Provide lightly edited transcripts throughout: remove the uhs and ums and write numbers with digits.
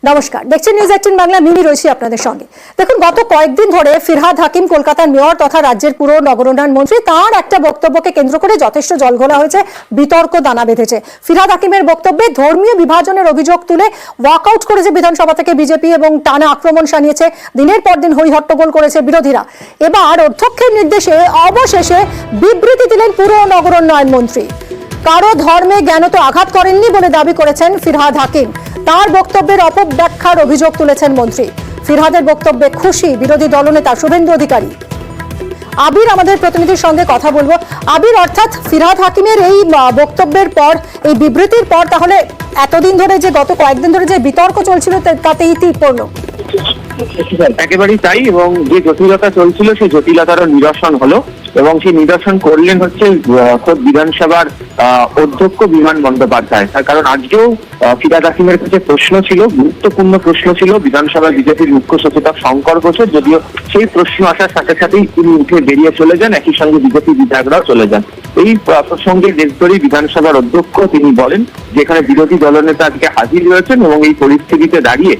নমস্কার, দেখছেন নিউজ 18 বাংলা। মিমি রয়েছি আপনাদের সঙ্গে। দেখুন, গত কয়েকদিন ধরে ফিরহাদ হাকিম, কলকাতার মেয়র তথা রাজ্যের পুর নগর উন্নয়ন মন্ত্রী, তার একটা বক্তব্যকে কেন্দ্র করে যথেষ্ট জলঘোলা হয়েছে, বিতর্ক দানা বেঁধেছে। ফিরহাদ হাকিমের বক্তব্যে ধর্মীয় বিভাজনের অভিযোগ তুলে ওয়াকআউট করেছে বিধানসভা থেকে বিজেপি এবং টানা আক্রমণ শানিয়েছে। দিনের পর দিন হই হট্টগোল করেছে বিরোধীরা। এবার অধ্যক্ষের নির্দেশে অবশেষে বিবৃতি দিলেন পুর নগর উন্নয়ন মন্ত্রী। কারো ধর্মে জ্ঞানত আঘাত করেননি বলে দাবি করেছেন ফিরহাদ হাকিম। তার বক্তব্যের অপব্যাখ্যার অভিযোগ তুলেছেন মন্ত্রী। ফিরহাদের বক্তব্যে খুশি বিরোধী দলনেতা শুভেন্দু অধিকারী। আবির আমাদের প্রতিনিধির সঙ্গে কথা বলবো। আবির, অর্থাৎ ফিরহাদ হাকিমের এই বক্তব্যের পর, এই বিবৃতির পর, তাহলে এতদিন ধরে যে গত কয়েকদিন ধরে যে বিতর্ক চলছিল তাতে ইতি পড়লো। একেবারেই তাই, এবং যে জটিলতা চলছিল সেই জটিলতারও নিরসন হলো, এবং সেই নিদর্শন করলেন হচ্ছে খোদ বিধানসভার অধ্যক্ষ বিমান বন্দ্যোপাধ্যায়। তার কারণ আজকেও ফিরহাদ হাকিমের কাছে প্রশ্ন ছিল, গুরুত্বপূর্ণ প্রশ্ন ছিল বিধানসভার বিজেপির মুখ্য সচেতক শঙ্কর ঘোষের, যদিও সেই প্রশ্ন আসার সাথে সাথেই তিনি উঠে বেরিয়ে চলে যান, একই সঙ্গে বিজেপি বিধায়করাও চলে যান। এই প্রসঙ্গে দেশ ধরেই বিধানসভার অধ্যক্ষ তিনি বলেন যেখানে বিরোধী দলনেতা আজকে হাজির হয়েছেন এবং এই পরিস্থিতিতে দাঁড়িয়ে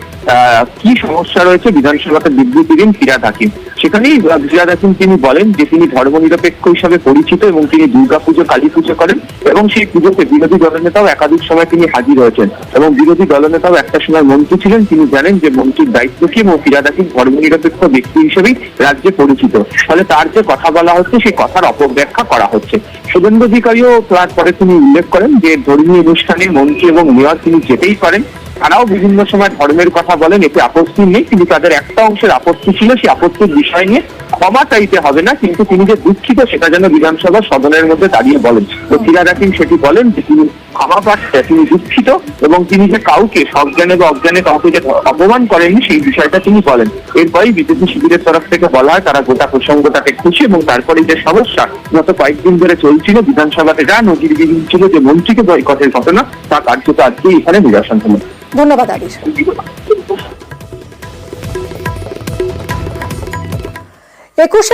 কি সমস্যা রয়েছে বিধানসভাতে বিবৃতি দিন ফিরহাদ হাকিম। সেখানেই ফিরহাদ হাকিম তিনি বলেন যে তিনি ধর্মনিরপেক্ষ হিসাবে পরিচিত এবং তিনি দুর্গাপুজো, কালী পুজো করেন, এবং সেই পুজোতে বিরোধী দলনেতাও একাধিক সময় তিনি হাজির হয়েছেন, এবং বিরোধী দলনেতাও একটা সময় মন্ত্রী ছিলেন। তিনি জানেন যে মন্ত্রীর দায়িত্ব কি, এবং ফিরহাদ হাকিম ধর্মনিরপেক্ষ ব্যক্তি হিসেবেই রাজ্যে পরিচিত। ফলে তার যে কথা বলা হচ্ছে সেই কথার অপব্যাখ্যা করা হচ্ছে। শুভেন্দু অধিকারীও তারপরে তিনি উল্লেখ করেন যে ধর্মীয় অনুষ্ঠানে মন্ত্রী এবং মেয়র তিনি যেতেই পারেন, তারাও বিভিন্ন সময় ধর্মের কথা বলেন, এতে আপত্তি নেই, কিন্তু তাদের একটা অংশের আপত্তি ছিল, সেই আপত্তির বিষয় নিয়ে ক্ষমা চাইতে হবে না, কিন্তু তিনি যে দুঃখিত সেটা যেন বিধানসভা সদনের মধ্যে দাঁড়িয়ে বলেন। তো ফিরহাদ হাকিম সেটি বলেন যে তিনি ক্ষমা পাচ্ছে, তিনি দুঃখিত, এবং তিনি যে কাউকে সজ্ঞানে বা অজ্ঞানে কাউকে যে অপমান করেননি সেই বিষয়টা তিনি বলেন। এরপরই বিজেপি শিবিরের তরফ থেকে বলা হয় তারা গোটা প্রসঙ্গটাকে খুশি, এবং তারপরে যে সমস্যা গত কয়েকদিন ধরে চলছিল বিধানসভাতে, যা নজিরবিহীন ছিল যে মন্ত্রীকে বয়কটের ঘটনা, তা কার্যত আজকে এখানে নিরসন হলো। ধন্যবাদ আবির। একুশে